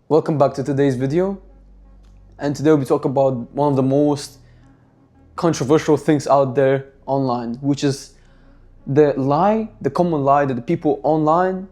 Welcome back to today's video, and today we talk about one of the most controversial things out there online, which is the common lie that the people online,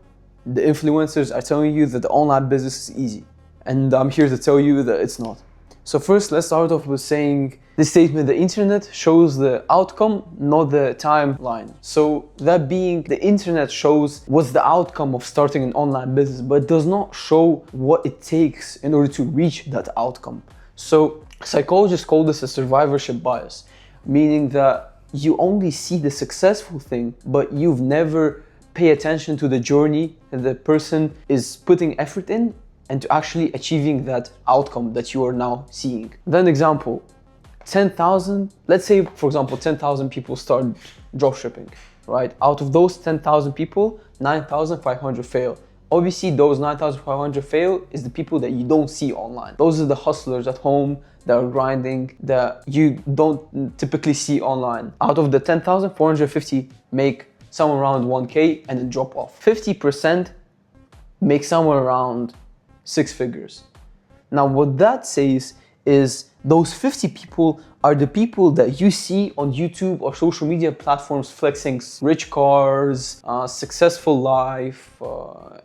the influencers are telling you that the online business is easy. And I'm here to tell you that it's not. So first, let's start off with saying this statement: the internet shows the outcome, not the timeline. So that being, the internet shows what's the outcome of starting an online business, but it does not show what it takes in order to reach that outcome. So psychologists call this a survivorship bias, meaning that you only see the successful thing, but you've never pay attention to the journey that the person is putting effort in and to actually achieving that outcome that you are now seeing. Then example, 10,000, let's say for example 10,000 people start dropshipping, right? Out of those 10,000 people, 9,500 fail. Obviously those 9,500 fail is the people that you don't see online. Those are the hustlers at home that are grinding, that you don't typically see online. Out of the 10,000, 450 make somewhere around 1K and then drop off. 50% make somewhere around 6 figures. Now what that says is those 50 people are the people that you see on YouTube or social media platforms flexing rich cars, successful life,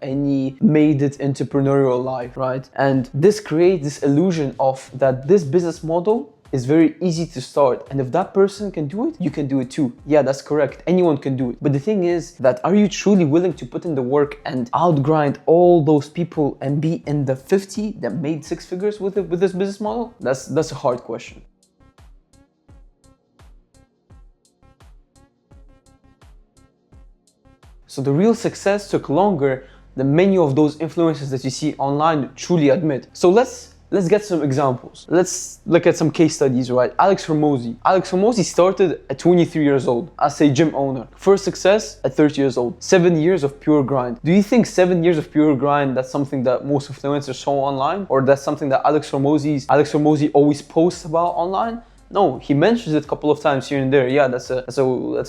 any made it entrepreneurial life, right? And this creates this illusion of that this business model is very easy to start, and if that person can do it, you can do it too. Yeah, that's correct. Anyone can do it. But the thing is that are you truly willing to put in the work and outgrind all those people and be in the 50 that made 6 figures with this business model? That's a hard question. So the real success took longer than many of those influencers that you see online truly admit. So let's get some examples. Let's look at some case studies, right? Alex Hormozi started at 23 years old as a gym owner. First success at 30 years old. 7 years of pure grind. Do you think 7 years of pure grind, that's something that most influencers show online? Or that's something that Alex Hormozi always posts about online? No, he mentions it a couple of times here and there. Yeah, that's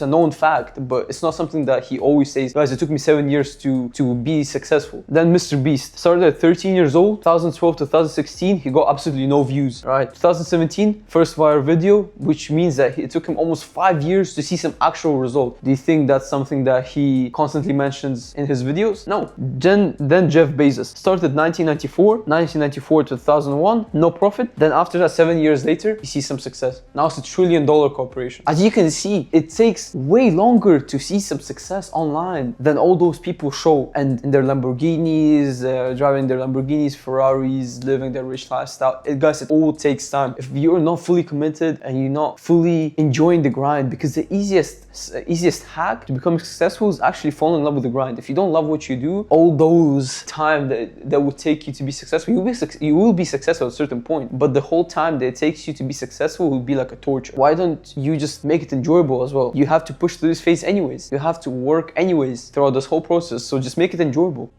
a known fact, but it's not something that he always says, guys, it took me 7 years to be successful. Then Mr. Beast started at 13 years old, 2012 to 2016, he got absolutely no views, right? 2017, first viral video, which means that it took him almost 5 years to see some actual result. Do you think that's something that he constantly mentions in his videos? No. Then Jeff Bezos started 1994 to 2001, no profit. Then after that, 7 years later, he sees some success. Now it's $1 trillion corporation. As you can see, it takes way longer to see some success online than all those people show, and in their Lamborghinis, driving their Lamborghinis, Ferraris, living their rich lifestyle. Guys, it all takes time. If you're not fully committed and you're not fully enjoying the grind, because the easiest hack to become successful is actually falling in love with the grind. If you don't love what you do, all those time that would take you to be successful, you will be successful at a certain point, but the whole time that it takes you to be successful will be like a torture. Why don't you just make it enjoyable as well? You have to push through this phase anyways. You have to work anyways throughout this whole process, so just make it enjoyable.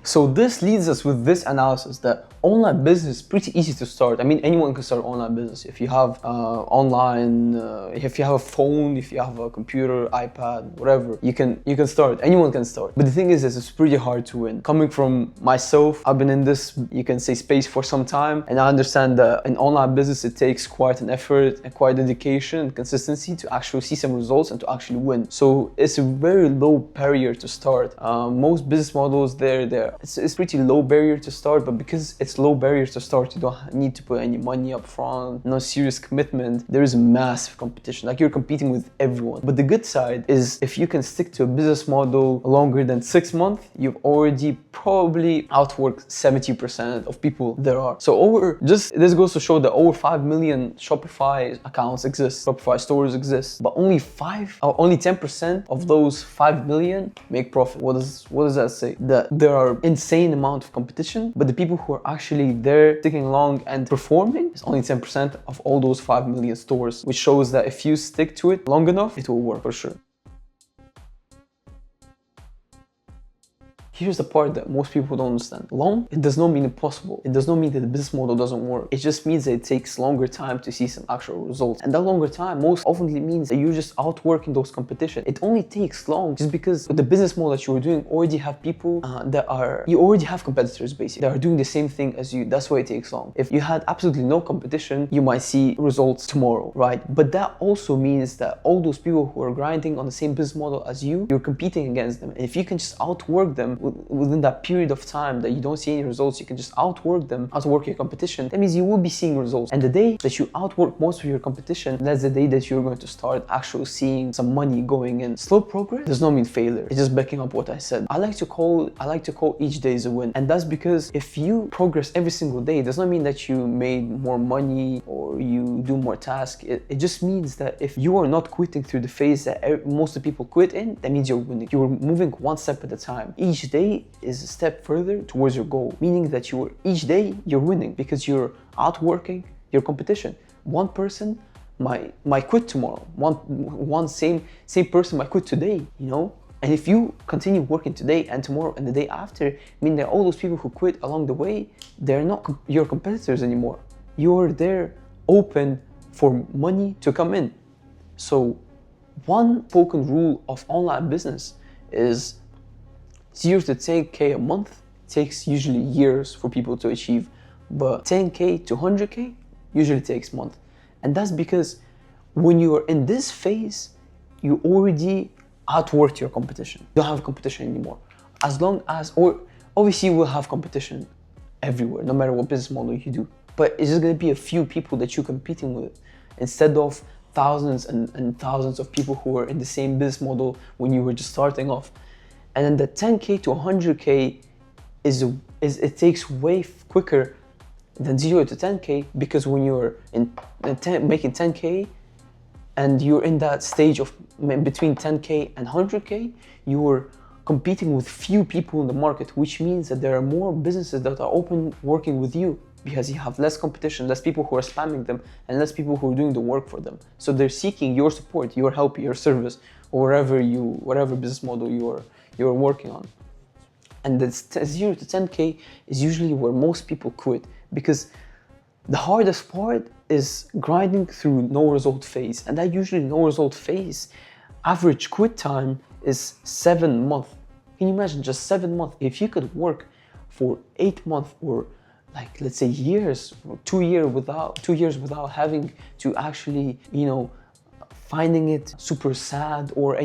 So this leads us with this analysis that online business is pretty easy to start. I mean, anyone can start online business. If you have if you have a phone, if you have a computer, iPad, whatever, you can start. Anyone can start. But the thing is, it's pretty hard to win. Coming from myself, I've been in this, you can say, space for some time, and I understand that in online business, it takes quite an effort and quite dedication and consistency to actually see some results and to actually win. So it's a very low barrier to start. Most business models, it's pretty low barrier to start, but because it's low barrier to start, you don't need to put any money up front, no serious commitment. There is massive competition, like you're competing with everyone. But the good side is if you can stick to a business model longer than 6 months, you've already probably outworked 70% of people there are. So this goes to show that over 5 million Shopify accounts exist, Shopify stores exist, but only 10% of those 5 million make profit. What does that say? That there are insane amount of competition, but the people who are actually there sticking along and performing is only 10% of all those 5 million stores, which shows that if you stick to it long enough, it will work for sure. here's the part that most people don't understand. Long, it does not mean impossible. It does not mean that the business model doesn't work. It just means that it takes longer time to see some actual results. And that longer time most often means that you're just outworking those competition. It only takes long just because the business model that you're doing already have people you already have competitors basically that are doing the same thing as you. That's why it takes long. If you had absolutely no competition, you might see results tomorrow, right? But that also means that all those people who are grinding on the same business model as you, you're competing against them. And if you can just outwork them within that period of time that you don't see any results, you can just outwork them, outwork your competition, that means you will be seeing results. And the day that you outwork most of your competition, that's the day that you're going to start actually seeing some money going in. Slow progress does not mean failure. It's just backing up what I said. I like to call each day as a win. And that's because if you progress every single day, it does not mean that you made more money or you do more tasks. It just means that if you are not quitting through the phase that most of the people quit in, that means you're winning. You're moving one step at a time. Each day is a step further towards your goal, meaning that each day you're winning because you're outworking your competition. One person might quit tomorrow. One same person might quit today, you know? And if you continue working today and tomorrow and the day after, mean that all those people who quit along the way, they're not your competitors anymore. You're there open for money to come in. So one spoken rule of online business is 0 to 10K a month takes usually years for people to achieve, but 10K to 100K usually takes months. And that's because when you are in this phase, you already outworked your competition. You don't have competition anymore. Obviously you will have competition everywhere, no matter what business model you do. But it's just gonna be a few people that you're competing with instead of thousands and thousands of people who are in the same business model when you were just starting off. And then the 10K to 100K it takes way quicker than 0 to 10K, because when you're making 10K and you're in that stage of between 10K and 100K, you're competing with few people in the market, which means that there are more businesses that are open working with you because you have less competition, less people who are spamming them, and less people who are doing the work for them. So they're seeking your support, your help, your service, or whatever business model you're working on. And the 0 to 10K is usually where most people quit, because the hardest part is grinding through no result phase. And that usually no result phase, average quit time is 7 months. Can you imagine just 7 months? If you could work for 8 months or like, let's say years, or 2 years without having to actually, finding it super sad or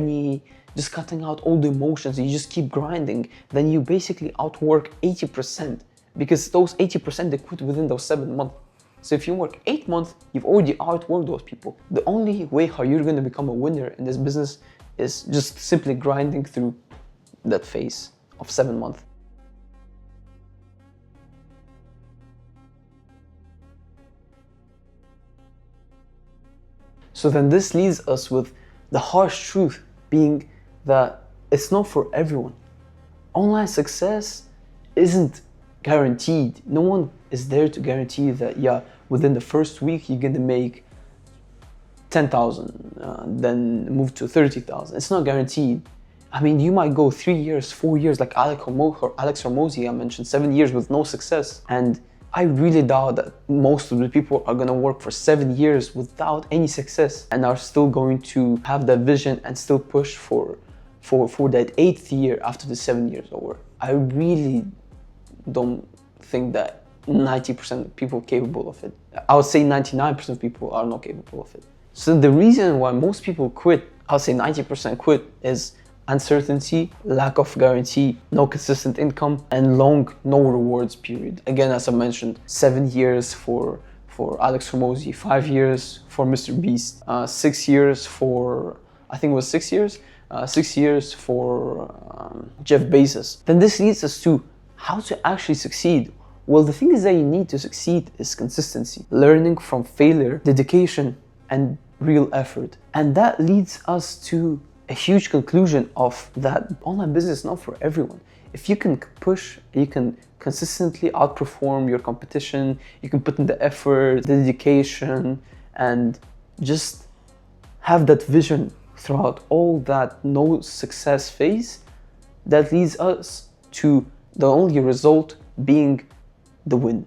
just cutting out all the emotions, you just keep grinding, then you basically outwork 80%, because those 80% they quit within those 7 months. So if you work 8 months, you've already outworked those people. The only way how you're going to become a winner in this business is just simply grinding through that phase of 7 months. So then this leaves us with the harsh truth being that it's not for everyone. Online success isn't guaranteed. No one is there to guarantee that, within the first week you're gonna make 10,000, then move to 30,000. It's not guaranteed. I mean, you might go 3 years, 4 years, like Alex Hormozi, I mentioned, 7 years with no success. And I really doubt that most of the people are gonna work for 7 years without any success and are still going to have that vision and still push for that 8th year after the 7 years over. I really don't think that 90% of people are capable of it. I would say 99% of people are not capable of it. So the reason why most people quit, I would say 90% quit, is uncertainty, lack of guarantee, no consistent income, and long no rewards period. Again, as I mentioned, 7 years for Alex Hormozi, 5 years for Mr. Beast, 6 years for, I think it was 6 years? 6 years for Jeff Bezos. Then this leads us to how to actually succeed. Well, the thing is that you need to succeed is consistency, learning from failure, dedication, and real effort. And that leads us to a huge conclusion of that online business is not for everyone. If you can push, you can consistently outperform your competition, you can put in the effort, the dedication, and just have that vision throughout all that no success phase, that leads us to the only result being the win.